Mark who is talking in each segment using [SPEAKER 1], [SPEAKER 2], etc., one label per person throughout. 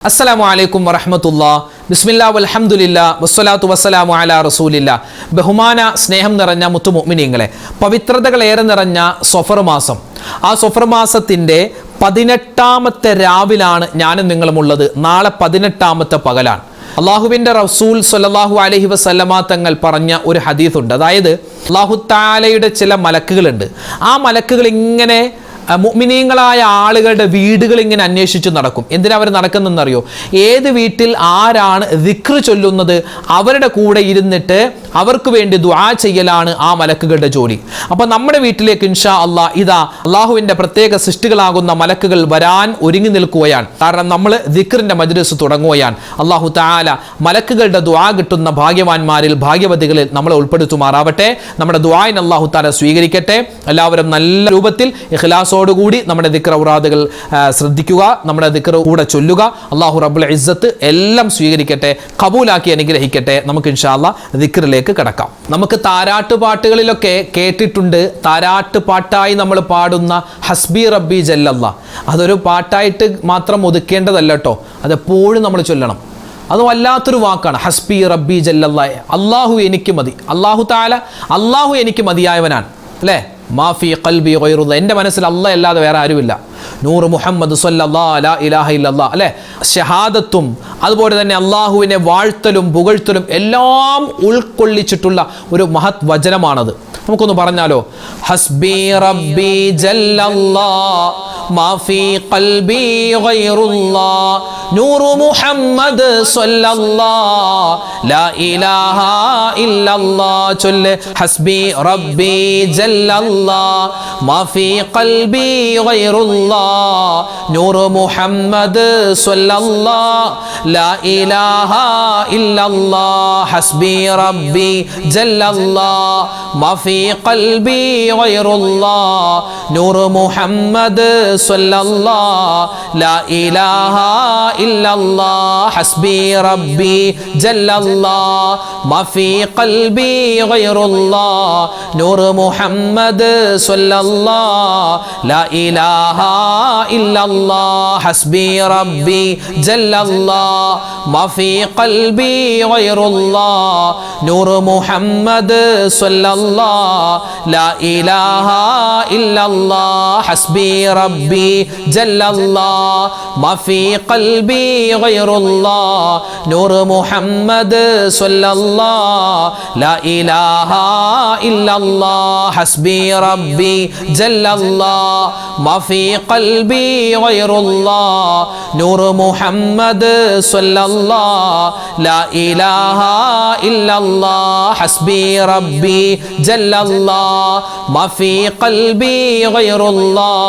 [SPEAKER 1] അസ്സലാമു അലൈക്കും വറഹ്മത്തുള്ളാഹി ബിസ്മില്ലാഹി വൽഹംദുലില്ലാഹി വസ്സലാത്തു വസ്സലാമു അലാ റസൂലില്ലാഹ്. ബഹുമാന സ്നേഹം നിറഞ്ഞ മുത്തു മുഅ്മിനീങ്ങളെ, പവിത്രതകളേറെ നിറഞ്ഞ സഫർ മാസം, ആ സഫർ മാസത്തിൻ്റെ 18ാമത്തെ രാവിലാണ് ഞാനും നിങ്ങളുമുള്ളത്. നാളെ 18ാമത്തെ പകലാണ്. അള്ളാഹുവിൻ്റെ റസൂൽ സ്വല്ലല്ലാഹു അലൈഹി വസല്ലമ തങ്ങൾ പറഞ്ഞ ഒരു ഹദീസുണ്ട്. അതായത് അല്ലാഹു തആലയുടെ ചില മലക്കുകളുണ്ട്. ആ മലക്കുകൾ ഇങ്ങനെ മുഅ്മിനീങ്ങളായ ആളുകളുടെ വീടുകൾ ഇങ്ങനെ അന്വേഷിച്ച് നടക്കും. എന്തിനാ അവർ നടക്കുന്നതെന്നറിയോ? ഏത് വീട്ടിൽ ആരാണ് ദിക്ർ ചൊല്ലുന്നത് അവരുടെ കൂടെ ഇരുന്നിട്ട് അവർക്ക് വേണ്ടി ദുആ ചെയ്യലാണ് ആ മലക്കുകളുടെ ജോലി. അപ്പോൾ നമ്മുടെ വീട്ടിലേക്ക് ഇൻഷാ അല്ലാഹ് ഇതാ അള്ളാഹുവിൻ്റെ പ്രത്യേക സൃഷ്ടികളാകുന്ന മലക്കുകൾ വരാൻ ഒരുങ്ങി നിൽക്കുകയാണ്. കാരണം നമ്മൾ ദിക്റിൻ്റെ മജ്ലിസ് തുടങ്ങുകയാണ്. അല്ലാഹു തആല മലക്കുകളുടെ ദുആ കിട്ടുന്ന ഭാഗ്യവാന്മാരിൽ ഭാഗ്യവതികളിൽ നമ്മളെ ഉൾപ്പെടുത്തുമാറാവട്ടെ. നമ്മുടെ ദുആയിനെ അല്ലാഹു തആല സ്വീകരിക്കട്ടെ. എല്ലാവരും നല്ല രൂപത്തിൽ ഇഖ്ലാസോടുകൂടി നമ്മുടെ ദിക്ർ ഔറാദുകൾ ശ്രദ്ധിക്കുക, നമ്മുടെ ദിക്ർ കൂടെ ചൊല്ലുക. അല്ലാഹു റബ്ബുൽ ഇസ്സത്ത് എല്ലാം സ്വീകരിക്കട്ടെ, ഖബൂലാക്കി അനുഗ്രഹിക്കട്ടെ. നമുക്ക് ഇൻഷാ അല്ലാഹ് ദിക്റിലേക്ക് കടക്കാം. നമുക്ക് താരാട്ട് പാട്ടുകളിലൊക്കെ കേട്ടിട്ടുണ്ട്, താരാട്ട് പാട്ടായി നമ്മൾ പാടുന്ന ഹസ്ബി റബ്ബി ജല്ലല്ലാഹ്. അതൊരു പാട്ടായിട്ട് മാത്രം ഒതുക്കേണ്ടതല്ല കേട്ടോ, അതെപ്പോഴും നമ്മൾ ചൊല്ലണം. അത് വല്ലാത്തൊരു വാക്കാണ്, ഹസ്ബി റബ്ബി ജല്ലല്ലാഹ്. അള്ളാഹു എനിക്ക് മതി. അള്ളാഹു തആല അള്ളാഹു എനിക്ക് മതിയായവനാണ് അല്ലേ? മാഫി ഖൽബി ഗൈറുല്ലാഹ്, എൻ്റെ മനസ്സിൽ അല്ലാഹ് അല്ലാതെ വേറെ ആരുമില്ല. നൂറ് മുഹമ്മദ് സ്വല്ലല്ലാഹു ലാ ഇലാഹ ഇല്ലല്ലാഹ് അല്ലേ? ഷഹാദത്തും അതുപോലെ തന്നെ അള്ളാഹുവിനെ വാഴ്ത്തലും പുകഴ്ത്തലും എല്ലാം ഉൾക്കൊള്ളിച്ചിട്ടുള്ള ഒരു മഹത് വചനമാണത്. നമുക്കൊന്ന് പറഞ്ഞാലോ? ഹസ്ബി റബ്ബി ജല്ലല്ലാഹ് മാഫി ഖൽബി ഗൈറുല്ലാഹ് നൂറ് മുഹമ്മദ് സ്വല്ലല്ലാഹു ലാ ഇലാഹ ഇല്ലല്ലാഹ്. ചൊല്ല് ഹസ്ബി റബ്ബി ജല്ലല്ലാഹ് മാഫി ഖൽബി ഗൈറുല്ലാഹ് നൂറ് മുഹമ്മദ് സ്വല്ലല്ലാഹു ലാ ഇലാഹ ഇല്ലല്ലാഹ്. ഹസ്ബി റബ്ബി ജല്ലല്ലാഹ് മാഫി ഖൽബി ഗൈറുല്ലാഹ് നൂറ് മുഹമ്മദ് സ്വല്ലല്ലാഹു ലാ ഇലാഹ ഇല്ലല്ലാഹ്. ഹസ്ബി റബ്ബി ജല്ലല്ലാഹ് മാഫി ഖൽബി ഗൈറുല്ലാഹ് നൂറ് മുഹമ്മദ് സ്വല്ലല്ലാഹു ലാ ഇലാഹ ഇല്ലല്ലാഹ്. ഹസ്ബി റബ്ബി ജല്ലല്ലാഹ് മാഫി ഖൽബി ഗൈറുല്ലാഹ് നൂറ് മുഹമ്മദ് സ്വല്ലല്ലാഹു ലാ ഇലാഹ ഇല്ലല്ലാഹ്. ഹസ്ബി റബ്ബി ജല്ലല്ലാഹ് മാഫി ഖൽബി ഗൈറുല്ലാഹ് നൂറ് മുഹമ്മദ് സ്വല്ലല്ലാഹു ലാ ഇലാഹ ഇല്ലല്ലാഹ്. ഹസ്ബി റബ്ബി ജല്ലല്ലാഹ് മാഫി ഖൽബി ഗൈറുല്ലാഹ് നൂറ് മുഹമ്മദ് സ്വല്ലല്ലാഹു ലാ ഇലാഹ ഇല്ലല്ലാഹ്. ഹസ്ബി റബ്ബി ജല്ലല്ലാഹ് മാഫി ഖൽബി ഗൈറുല്ലാഹ്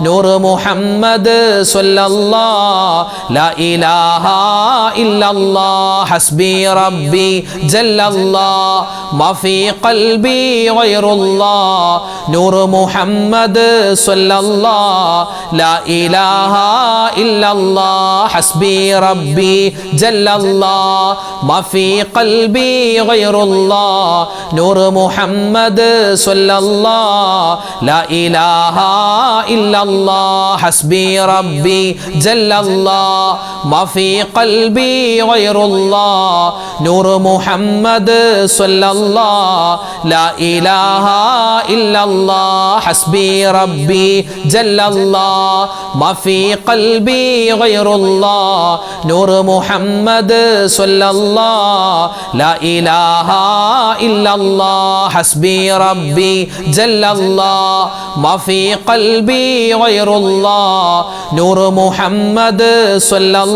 [SPEAKER 1] നൂറ് മുഹമ്മദ് സ്വല്ലല്ലാഹു ലാ ഇലാഹ ഇല്ലല്ലാഹ്. ഹസ്ബി റബ്ബി ജല്ലല്ലാഹ് മാഫി ഖൽബി ഗൈറുല്ലാഹ് നൂറ് മുഹമ്മദ് സ്വല്ലല്ലാഹു ലാ ഇലാഹ ഇല്ലല്ലാഹ്. ഹസ്ബി റബ്ബി ജല്ലല്ലാഹ് മാഫി ഖൽബി ഗൈറുല്ലാഹ് നൂറ് മുഹമ്മദ് സ്വല്ലല്ലാഹു ലാ ഇലാഹ ഇല്ലല്ലാഹ്. ഹസ്ബി റബ്ബി ജല്ലല്ലാഹ് മാഫി ഖൽബി ഗൈറുല്ലാഹ് നൂറ് മുഹമ്മദ് സ്വല്ലല്ലാഹു ലാ ഇലാഹ ഇല്ലല്ലാഹ്. ഹസ്ബി റബ്ബി ജല്ലല്ലാഹ് മാഫി ഖൽബി ഗൈറുല്ലാഹ് നൂറ് മുഹമ്മദ് സ്വല്ലല്ലാഹു ലാ ഇലാഹ ഇല്ലല്ലാഹ്. ഹസ്ബി റബ്ബി ജല്ലല്ലാഹ് മാഫി ഖൽബി ഗൈറുല്ലാഹ് നൂറ് മുഹമ്മദ് സ്വല്ലല്ലാഹു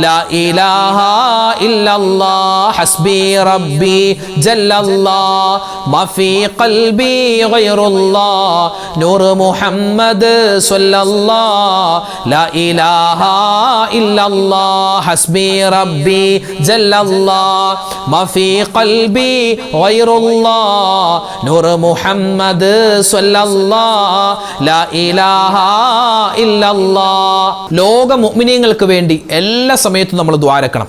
[SPEAKER 1] ലാ ഇലാഹ ഇല്ലല്ലാഹ്. ഹസ്ബി റബ്ബി ജല്ലല്ലാഹ് മാഫി ഖൽബി ഗൈറുല്ലാഹ് നൂറ് മുഹമ്മദ് സ്വല്ലല്ലാഹു ലാ ഇലാഹ ഇല്ലല്ലാഹ്. ഹസ്ബി റബ്ബി ജല്ലല്ലാഹ് മാഫി ഖൽബി ഗൈറുല്ലാഹ് നൂറ് മുഹമ്മദ് സ്വല്ലല്ലാഹു ലാ ഇലാഹ ഇല്ലല്ലാഹ്. ലോക മുഅ്മിനീങ്ങൾക്ക് വേണ്ടി എല്ലാ സമയത്തും നമ്മൾ ദ്വാരക്കണം.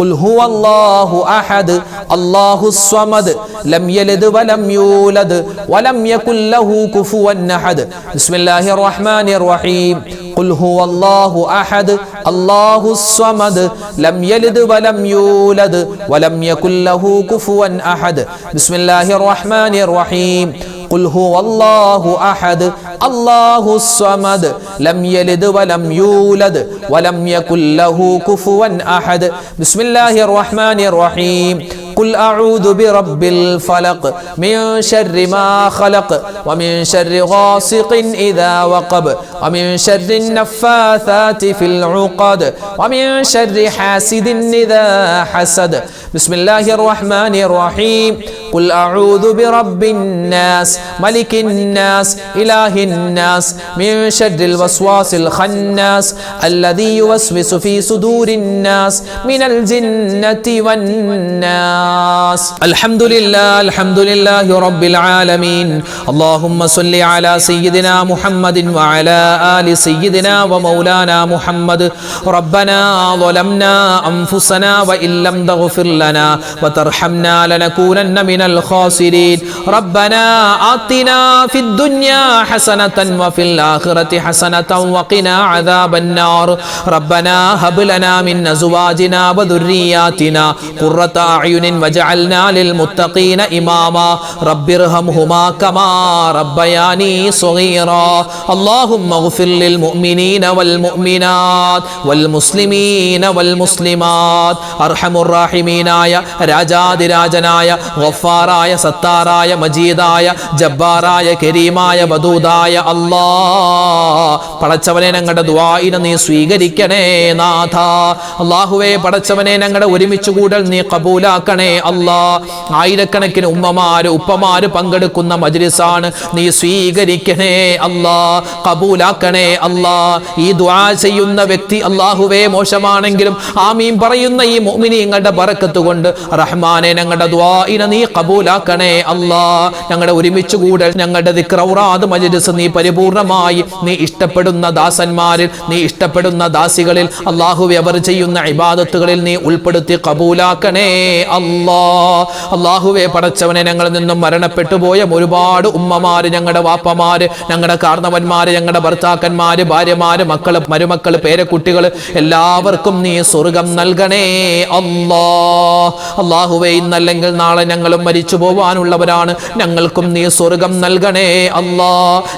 [SPEAKER 1] ഖുൽ ഹുവല്ലാഹു അഹദ് അല്ലാഹുസ് സ്വമദ് ലം യലിദ് വലം യൂലദ് വലം യകുൽ ലഹു കുഫുവൻ അഹദ്. ബിസ്മില്ലാഹിർ റഹ്മാനിർ റഹീം. ഖുൽ ഹുവല്ലാഹു അഹദ് അല്ലാഹുസ് സ്വമദ് ലം യലിദ് വലം യൂലദ് വലം യകുൽ ലഹു കുഫുവൻ അഹദ്. ബിസ്മില്ലാഹിർ റഹ്മാനിർ റഹീം. ഖുൽ ഹുവല്ലാഹു അഹദ് അല്ലാഹുസ് സ്വമദ് ലം യലിദ് വലം യൂലദ് വലം യകുൽ ലഹു കുഫുവൻ അഹദ്. ബിസ്മില്ലാഹിർ റഹ്മാനിർ റഹീം. قل أعوذ برب الفلق من شر ما خلق ومن شر غاسق إذا وقب ومن شر النفاثات في العقد ومن شر حاسد إذا حسد. بسم الله الرحمن الرحيم. قل أعوذ برب الناس ملك الناس إله الناس من شر الوسواس الخناس الذي يوسوس في صدور الناس من الجنة والناس. الحمد لله رب العالمين. اللهم صل على سيدنا محمد وعلى آل سيدنا ومولانا محمد. ربنا ظلمنا أنفسنا وإن لم تغفر لنا وترحمنا لنكونن من الخاسرين. ربنا آتنا في الدنيا حسنة وفي الآخرة حسنة وقنا عذاب النار. ربنا هب لنا من أزواجنا وذرياتنا قرة أعين وجعلنا للمتقين إماما. رب ارحمهما كما ربياني صغيرا. اللهم اغفر للمؤمنين والمؤمنات والمسلمين والمسلمات. أرحم الراحمين آية രാജാതിരാജനായ ഗഫാറായ സത്താറായ മജീദായ ജബ്ബാറായ കരീമായ വദൂദായ അല്ലാ, പടച്ചവനെ ഞങ്ങളുടെ ദുആഇനെ നീ സ്വീകരിക്കണേ നാഥ. അല്ലാഹുവേ പടച്ചവനെ ഞങ്ങളുടെ ഒരുമിച്ച് കൂടൽ നീ കബൂലാക്കണേ അല്ലാ. ആയിരക്കണക്കിന് ഉമ്മമാര് ഉപ്പമാര് പങ്കെടുക്കുന്ന മജ്ലിസാണ്, നീ സ്വീകരിക്കണേ അല്ലാ, കബൂലാക്കണേ അല്ലാ. ഈ ദുആ ചെയ്യുന്ന വ്യക്തി അല്ലാഹുവേ മോശമാണെങ്കിലും ആമീൻ പറയുന്ന ഈ മുഅ്മിനീങ്ങളുടെ ബറക്കത്ത് കൊണ്ട് റഹ്മാനെ ഞങ്ങളുടെ ദുആഇനെ നീ കബൂലാക്കണേ അല്ലാ. ഞങ്ങളുടെ ഒരുമിച്ച് കൂടൽ ഞങ്ങളുടെ ദിക്ർ ഔറാദ് മജ്ലിസ് നീ പരിപൂർണമായി നീ ഇഷ്ടപ്പെടുന്ന ദാസന്മാരിൽ നീ ഇഷ്ടപ്പെടുന്ന ദാസികളിൽ അല്ലാഹുവേ അവർ ചെയ്യുന്ന ഇബാദത്തുകളിൽ നീ ഉൾപ്പെടുത്തി കബൂലാക്കണേ അല്ലാ. അല്ലാഹുവേ പടച്ചവനെ ഞങ്ങളിൽ നിന്നും മരണപ്പെട്ടു പോയ ഒരുപാട് ഉമ്മമാര്, ഞങ്ങളുടെ വാപ്പമാര്, ഞങ്ങളുടെ കാരണവന്മാര്, ഞങ്ങളുടെ ഭർത്താക്കന്മാര്, ഭാര്യമാര്, മക്കള്, മരുമക്കള്, പേരക്കുട്ടികള് എല്ലാവർക്കും നീ സ്വർഗം നൽകണേ അല്ലാ. അല്ലാഹുവേ ഇന്നല്ലെങ്കിൽ നാളെ ഞങ്ങളും മരിച്ചു പോവാനുള്ളവരാണ്, ഞങ്ങൾക്കും നീ സ്വർഗം നൽകണേ അല്ലാ.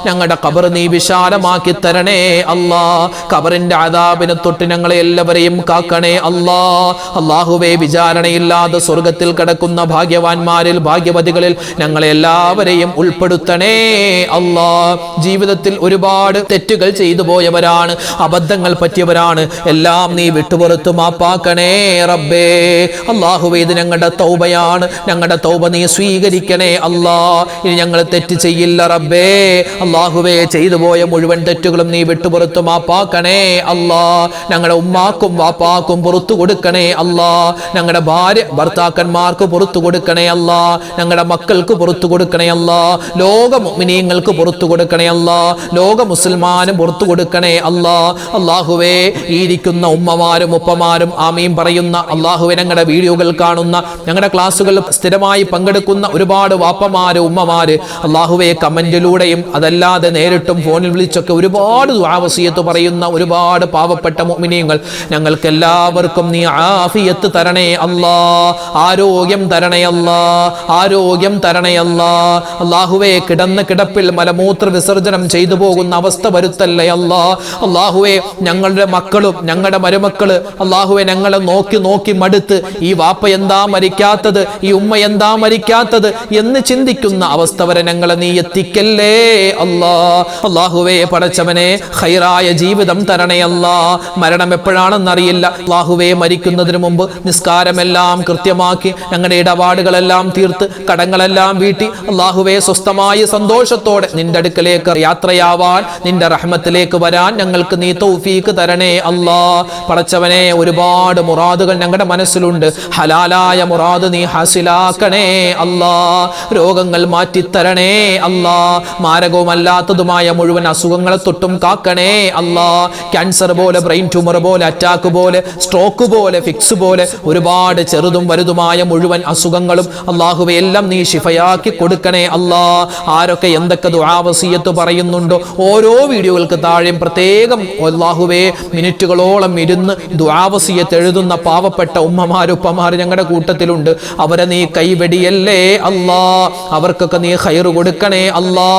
[SPEAKER 1] ഞങ്ങളുടെ ഖബർ നീ വിശാലമാക്കി തരണേ അല്ലാ. ഖബറിന്റെ അദാബിനെ തൊട്ട് ഞങ്ങളെ എല്ലാവരെയും കാക്കണേ അല്ലാ. അല്ലാഹുവേ വിചാരണയില്ലാതെ സ്വർഗത്തിൽ കിടക്കുന്ന ഭാഗ്യവാന്മാരിൽ ഭാഗ്യവതികളിൽ ഞങ്ങളെ എല്ലാവരെയും ഉൾപ്പെടുത്തണേ അല്ലാ. ജീവിതത്തിൽ ഒരുപാട് തെറ്റുകൾ ചെയ്തു പോയവരാണ്, അബദ്ധങ്ങൾ പറ്റിയവരാണ്, എല്ലാം നീ വിട്ടുപുറത്തു മാപ്പാക്കണേ റബ്ബേ. അല്ലാഹുവേ ഇത് ഞങ്ങളുടെ തൗബയാണ്, ഞങ്ങളുടെ തൗബ നീ സ്വീകരിക്കണേ അല്ലാ. ഇനി ഞങ്ങൾ തെറ്റ് ചെയ്യില്ല റബ്ബേ. അല്ലാഹുവേ ചെയ്തു പോയ മുഴുവൻ തെറ്റുകളും നീ വിട്ടുപുറത്തു മാപ്പാക്കണേ അല്ലാ. ഞങ്ങളുടെ ഉമ്മാക്കും വാപ്പാക്കും പുറത്തു കൊടുക്കണേ അല്ലാ. ഞങ്ങളുടെ ഭാര്യ ഭർത്താക്കന്മാർക്ക് പുറത്തു കൊടുക്കണേ അല്ലാ. ഞങ്ങളുടെ മക്കൾക്ക് പുറത്തു കൊടുക്കണേ അല്ലാ. ലോക മുഅ്മിനീങ്ങൾക്ക് പുറത്തു കൊടുക്കണേ അല്ലാ. ലോക മുസ്ലിമാനും പുറത്തു കൊടുക്കണേ അല്ലാ. അല്ലാഹുവേ ഈ ഇരിക്കുന്ന ഉമ്മമാരും ഉപ്പമാരും ആമീൻ പറയുന്ന അല്ലാഹുവേ ഞങ്ങളുടെ വീഡിയോകൾ കാണുന്ന ഞങ്ങളുടെ ക്ലാസ്സുകൾ സ്ഥിരമായി പങ്കെടുക്കുന്ന ഒരുപാട് വാപ്പമാര് ഉമ്മമാര് അല്ലാഹുവേ കമന്റിലൂടെയും അതല്ലാതെ നേരിട്ടും ഫോണിൽ വിളിച്ചൊക്കെ ഒരുപാട് ദുആ വസിയത്ത് പറയുന്ന ഒരുപാട് പാവപ്പെട്ട മുഅ്മിനീങ്ങൾ ഞങ്ങൾക്ക് എല്ലാവർക്കും നീ ആഫിയത്ത് തരണേ അല്ലാ. ആരോഗ്യം തരണേ അല്ലാ. ആരോഗ്യം തരണേ അല്ലാ. അല്ലാഹുവേ കിടന്ന കിടപ്പിൽ മലമൂത്ര വിസർജനം ചെയ്തു പോകുന്ന അവസ്ഥ വരുത്തല്ലേ അല്ലാ. അല്ലാഹുവേ ഞങ്ങളുടെ മക്കളും ഞങ്ങളുടെ മരുമക്കള് അല്ലാഹുവേ ഞങ്ങളെ നോക്കി നോക്കി മടുത്ത് ഈ വാപ്പ എന്താ മരിക്കാത്തത്, ഈ ഉമ്മ എന്താ മരിക്കാത്തത് എന്ന് ചിന്തിക്കുന്ന അവസ്ഥ വരെ ഞങ്ങളെ നീ എത്തിക്കല്ലേ അല്ലാ. അല്ലാഹുവേ പടച്ചവനെ ഖൈറായ ജീവിതം തരണേ അല്ലാ. മരണം എപ്പോഴാണെന്നറിയില്ല. അല്ലാഹുവേ മരിക്കുന്നതിന് മുമ്പ് നിസ്കാരമെല്ലാം കൃത്യമാക്കി ഞങ്ങളുടെ ഇടപാടുകളെല്ലാം തീർത്ത് കടങ്ങളെല്ലാം വീട്ടി അല്ലാഹുവേ സ്വസ്ഥമായി സന്തോഷത്തോടെ നിന്റെ അടുക്കലേക്ക് യാത്രയാവാൻ നിന്റെ റഹ്മത്തിലേക്ക് വരാൻ ഞങ്ങൾക്ക് നീ തൗഫീക്ക് തരണേ അല്ലാ. പടച്ചവനെ ഒരുപാട് മുറാദുകൾ ഞങ്ങളുടെ മനസ്സിലുണ്ട്. ഹലാലായ മുറാദ് നീ ഹാസിലാക്കണേ കാക്കണേ അല്ലാ, രോഗങ്ങൾ മാറ്റിത്തരണേ അല്ലാ, മാരകവുമല്ലാത്തതുമായ മുഴുവൻ അസുഖങ്ങളെ തൊട്ടും കാക്കണേ അല്ലാ. ക്യാൻസർ പോലെ, ബ്രെയിൻ ട്യൂമർ പോലെ, അറ്റാക്ക് പോലെ, സ്ട്രോക്ക് പോലെ, ഫിക്സ് പോലെ ഒരുപാട് ചെറുതും വലുതുമായ മുഴുവൻ അസുഖങ്ങളും അല്ലാഹുവേ എല്ലാം നീ ശിഫയാക്കി കൊടുക്കണേ അല്ലാ. ആരൊക്കെ എന്തൊക്കെ ദുആ വസിയത്ത് പറയുന്നുണ്ടോ ഓരോ വീഡിയോകൾക്ക് താഴെയും പ്രത്യേകം അല്ലാഹുവേ മിനിറ്റുകളോളം ഇരുന്ന് ദുആ വസിയത്ത് എഴുതുന്ന പാവപ്പെട്ട ഉമ്മമാരുപ്പമാർ ഞങ്ങളുടെ കൂട്ടത്തിലുണ്ട്. അവരെ നീ കൈവെടിയല്ലേ അല്ലാ, അവർക്കൊക്കെ നീ ഖൈറ് കൊടുക്കണേ അല്ലാ,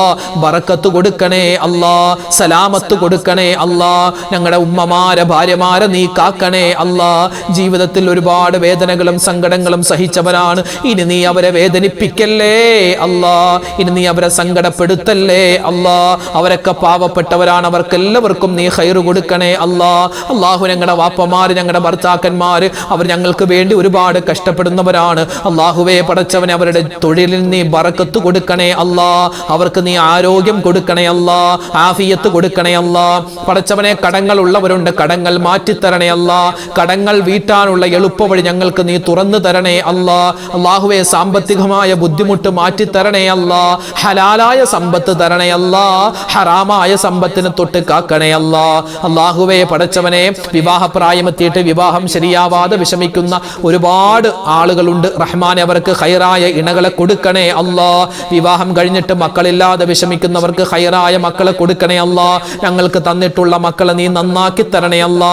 [SPEAKER 1] ബറക്കത്ത് കൊടുക്കണേ അല്ലാ, സലാമത്ത് കൊടുക്കണേ അല്ലാ. ഞങ്ങളുടെ ഉമ്മമാരെ ഭാര്യമാരെ നീ കാക്കണേ അല്ലാ. ജീവിതത്തിൽ ഒരുപാട് വേദനകളും സങ്കടങ്ങളും സഹിച്ചവരാണ്. ഇനി നീ അവരെ വേദനിപ്പിക്കല്ലേ അല്ലാ, ഇനി നീ അവരെ സങ്കടപ്പെടുത്തല്ലേ അല്ലാ. അവരൊക്കെ പാവപ്പെട്ടവരാണ്, അവർക്കെല്ലാവർക്കും നീ ഖൈറ് കൊടുക്കണേ അല്ലാ. അല്ലാഹു ഞങ്ങളുടെ വാപ്പമാര്, ഞങ്ങളുടെ ഭർത്താക്കന്മാര്, അവർ ഞങ്ങൾക്ക് വേണ്ടി ഒരുപാട് കഷ്ടപ്പെടുന്നവരാണ്. അല്ലാഹുവേ പടച്ചവനെ അവരുടെ തൊഴിലിൽ നീ ബറക്കത്ത് കൊടുക്കണേ അല്ലാ, അവർക്ക് നീ ആരോഗ്യം കൊടുക്കണേ അല്ലാ, ആഫിയത്ത് കൊടുക്കണേ അല്ലാ. പടച്ചവനെ കടങ്ങൾ ഉള്ളവരുണ്ട്, കടങ്ങൾ മാറ്റിത്തരണേ അല്ലാ, കടങ്ങൾ വീട്ടാനുള്ള എളുപ്പവഴി ഞങ്ങൾക്ക് നീ തുറന്നു തരണേ അല്ലാ. അല്ലാഹുവേ സാമ്പത്തികമായ ബുദ്ധിമുട്ട് മാറ്റിത്തരണേ അല്ലാ, ഹലാലായ സമ്പത്ത് തരണേ അല്ലാ, ഹറാമായ സമ്പത്തിനെ തൊട്ട് കാക്കണേ അല്ലാ. അല്ലാഹുവേ പടച്ചവനെ വിവാഹപ്രായമെത്തിയിട്ട് വിവാഹം ശരിയാവാതെ വിഷമിക്കുന്ന ഒരുപാട് ആളുകളുണ്ട്. റഹ്മാനെ അവർക്ക് ഖൈറായ ഇണകളെ കൊടുക്കണേ അല്ലാ. വിവാഹം കഴിഞ്ഞിട്ട് മക്കളില്ലാതെ വിഷമിക്കുന്നവർക്ക് ഖൈറായ മക്കളെ കൊടുക്കണേ അല്ലാ. ഞങ്ങൾക്ക് തന്നിട്ടുള്ള മക്കളെ നീ നന്നാക്കി തരണേ അല്ലാ.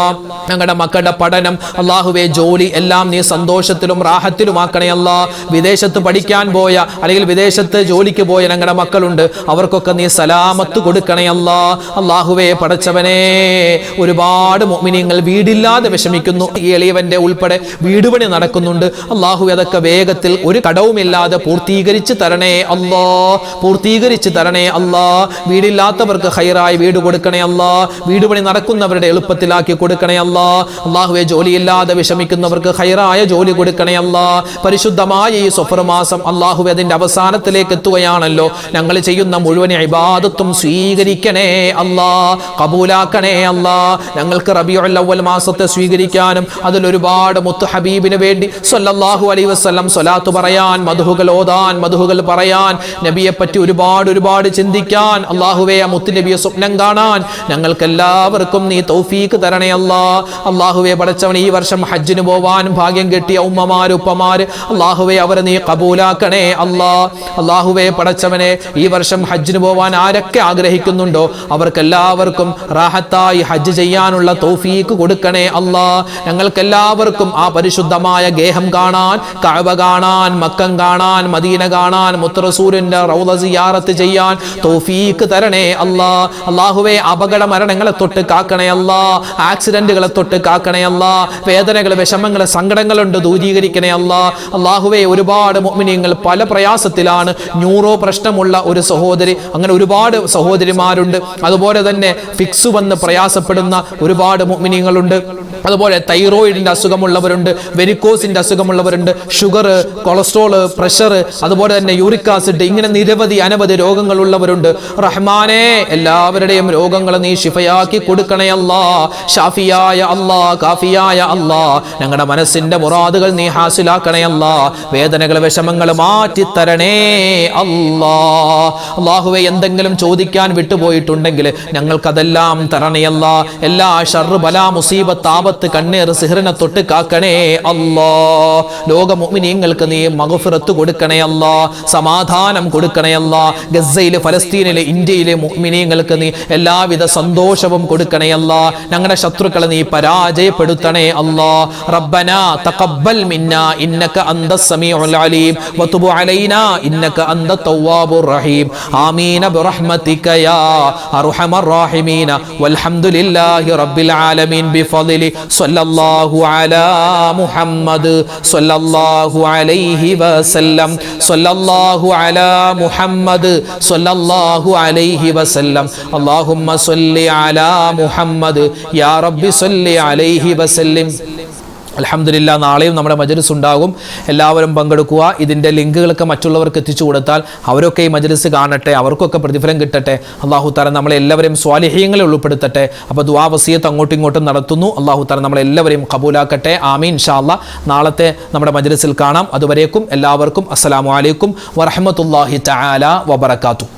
[SPEAKER 1] ഞങ്ങളുടെ മക്കളുടെ പഠനം അല്ലാഹുവേ ജോലി എല്ലാം നീ സന്തോഷത്തിലും റാഹത്തിലുമാക്കണേ അല്ലാ. വിദേശത്ത് പഠിക്കാൻ പോയ അല്ലെങ്കിൽ വിദേശത്ത് ജോലിക്ക് പോയ ഞങ്ങളുടെ മക്കളുണ്ട്, അവർക്കൊക്കെ നീ സലാമത്ത് കൊടുക്കണേ അല്ലാ. അല്ലാഹുവേ പടച്ചവനെ ഒരുപാട് മുഅ്മിനീങ്ങൾ വീടില്ലാതെ വിഷമിക്കുന്നു. ഈ എളിയവന്റെ ഉൾപ്പെടെ വീട് പണി നടക്കുന്നുണ്ട്. അല്ലാഹുവേ അതൊക്കെ വേഗത്തിൽ ഒരു കടവുമില്ലാതെ പൂർത്തീകരിച്ച് തരണേ അല്ലാ, പൂർത്തീകരിച്ച് തരണേ അല്ലാ. വീടില്ലാത്തവർക്ക് ഖൈറായ വീട് കൊടുക്കണേ അല്ലാ, വീട് പണി നടക്കുന്നവരുടെ എളുപ്പത്തിലാക്കി കൊടുക്കണേ അല്ലാ. അല്ലാഹുവേ ജോലിയില്ലാതെ വിഷമിക്കുന്നവർക്ക് ഖൈറായ ജോലി കൊടുക്കണേ അല്ലാ. പരിശുദ്ധമായ ഈ സഫർ മാസം അല്ലാഹുവേ അതിന്റെ അവസാനത്തിലേക്ക് എത്തുകയാണല്ലോ. ഞങ്ങൾ ചെയ്യുന്ന മുഴുവൻ ഇബാദത്തും സ്വീകരിക്കണേ അല്ലാ, കബൂലാക്കണേ അല്ലാ. ഞങ്ങൾക്ക് റബീഉൽ അവ്വൽ മാസത്തെ സ്വീകരിക്കാനും അതിലൊരുപാട് മുത്ത് ഹബീബിന് വേണ്ടി സ്വല്ലല്ലാഹു അലൈഹി വസല്ലം സ്വലാത്ത് പറയാൻ, മദ്ഹുകൾ ഓതാൻ, മദ്ഹുകൾ പറയാൻ, നബിയെ പറ്റി ഒരുപാട് ചിന്തിക്കാൻ, അല്ലാഹുവേ ആ മുത്ത് നബിയെ സ്വപ്നം കാണാൻ ഞങ്ങൾക്ക് എല്ലാവർക്കും നീ തൗഫീഖ് തരണേ അല്ലാ. അല്ലാഹുവേ പടച്ചവൻ ഈ വർഷം ഹജ്ജിന് പോവാൻ ഭാഗ്യം കിട്ടിയ ഉമ്മമാര് ഉപ്പമാര് അല്ലാഹുവേ അവരെ നീ കബൂലാക്കണേ അല്ലാ. അല്ലാഹുവേ പടച്ചവനെ ഈ വർഷം ഹജ്ജിന് പോവാൻ ആരൊക്കെ ആഗ്രഹിക്കുന്നുണ്ടോ അവർക്കെല്ലാവർക്കും റാഹത്തായി ഹജ്ജ് ചെയ്യാനുള്ള തൗഫീഖ് കൊടുക്കണേ അല്ലാ. ഞങ്ങൾക്കെല്ലാവർക്കും ആ പരിശുദ്ധമായ ഗേഹം കാണാൻ, കഅബ കാണാൻ, മക്കം കാണാൻ, മദീന കാണാൻ, മുത്ത് റസൂലിന്റെ റൗള സിയാറത്ത് ചെയ്യാൻ തൗഫീഖ് തരണേ അല്ലാ. അല്ലാഹുവേ അപകട മരണങ്ങളെ തൊട്ട് കാക്കണേ അല്ലാ, ആക്സിഡന്റുകളെ തൊട്ട് കാക്കണേ അല്ലാ. വേദനകൾ, വിഷമങ്ങൾ, സങ്കടങ്ങളുണ്ട്, ദൂരീകരിക്കണേ അല്ലാ. അല്ലാഹുവേ ഒരുപാട് മുഅ്മിനീങ്ങൾ പല പ്രയാസത്തിലാണ്. ന്യൂറോ പ്രശ്നമുള്ള ഒരു സഹോദരി, അങ്ങനെ ഒരുപാട് സഹോദരിമാരുണ്ട്. അതുപോലെ തന്നെ ഫിക്സ് വന്ന് പ്രയാസപ്പെടുന്ന ഒരുപാട് മുഅ്മിനീങ്ങളുണ്ട്. അതുപോലെ തൈറോയിഡിന്റെ അസുഖമുള്ളവരുണ്ട്, വെരിക്കോസിന്റെ അസുഖമുള്ളവരുണ്ട്, ഷുഗർ, കൊളസ്ട്രോൾ, പ്രഷർ, അതുപോലെ തന്നെ യൂറിക് ആസിഡ്, ഇങ്ങനെ നിരവധി അനവധി രോഗങ്ങളുള്ളവരുണ്ട്. റഹ്മാനെ എല്ലാവരുടെയും രോഗങ്ങൾ നീ ശിഫയാക്കി കൊടുക്കണേ അല്ലാ. ഷാഫിയായ അല്ലാ, കാഫിയായ അല്ലാ, ഞങ്ങളുടെ മനസ്സിന്റെ മുറാദുകൾ നീ ഹാസിലാക്കണേ അല്ലാ. വേദനകൾ, വിഷമങ്ങൾ മാറ്റി തരണേ അല്ലാ. അല്ലാഹുവേ എന്തെങ്കിലും ചോദിക്കാൻ വിട്ടുപോയിട്ടുണ്ടെങ്കിൽ ഞങ്ങൾക്കതെല്ലാം തരണേ അല്ലാ. എല്ലാ ഷർറ്, ബലാ, മുസീബത്ത്, ആപത്ത്, കണ്ണീർ, സിഹ്റിനെ തൊട്ട് കാക്കണേ അല്ലാ. ലോക മുഅ്മിനീങ്ങൾക്ക് നീ മഗ്ഫിറത്ത് കൊടുക്കണേ അല്ലാ, സമാധാനം കൊടുക്കണേ അല്ലാ. ഗസയിലെ, ഫലസ്തീനിലെ, ഇന്ത്യയിലെ മുഅ്മിനീങ്ങൾക്ക് നീ എല്ലാവിധ സന്തോഷവും കൊടുക്കണേ അല്ലാ. ഞങ്ങളുടെ ശത്രുക്കളെ നീ പരാജയപ്പെടുത്തണേ അല്ലാ. റബ്ബനാ തഖബ്ബൽ മിന്നാ ഇന്നക അന്തസ് സമീഉൽ അലീം വതുബ് അലൈനാ ഇന്നക അന്തത് തവ്വാബുർ റഹീം. ആമീൻ ബിറഹ്മതിക യാ അർഹമർ റഹീമീൻ. വൽഹംദുലില്ലാഹി റബ്ബിൽ ആലമീൻ ബിഫദ്ലി സ്വല്ലല്ലാഹു അലാ മുഹമ്മദ് സ്വല്ലല്ലാഹു അലൈഹി വസല്ലം. സ്വല്ലല്ലാഹു അലാ മുഹമ്മദ് സ്വല്ലല്ലാഹു അലൈഹി വസല്ലം. അല്ലാഹുമ്മ സ്വല്ലി അലാ മുഹമ്മദ് യാ റബ്ബി സ്വല്ലി അലൈഹി വസല്ലം. അൽഹംദുലില്ലാ നാളെയും നമ്മുടെ മജ്‌ലിസ് ഉണ്ടാകും. എല്ലാവരും പങ്കെടുക്കുക. ഇതിൻ്റെ ലിങ്കുകളൊക്കെ മറ്റുള്ളവർക്ക് എത്തിച്ചു കൊടുത്താൽ അവരൊക്കെ ഈ മജ്‌ലിസ് കാണട്ടെ, അവർക്കൊക്കെ പ്രതിഫലം കിട്ടട്ടെ. അല്ലാഹു തആല നമ്മളെല്ലാവരെയും സ്വാലിഹീങ്ങളിൽ ഉൾപ്പെടുത്തട്ടെ. അപ്പോൾ ദുആ വസിയത്ത് അങ്ങോട്ടും ഇങ്ങോട്ടും നടത്തുന്നു. അല്ലാഹു തആല നമ്മളെല്ലാവരെയും ഖബൂലാക്കട്ടെ. ആമീൻ. ഇൻഷാ അല്ലാഹ് നാളത്തെ നമ്മുടെ മജ്‌ലിസിൽ കാണാം. അതുവരേക്കും എല്ലാവർക്കും അസ്സലാമു അലൈക്കും വറഹ്മത്തുള്ളാഹി തആല വബറകാതുഹു.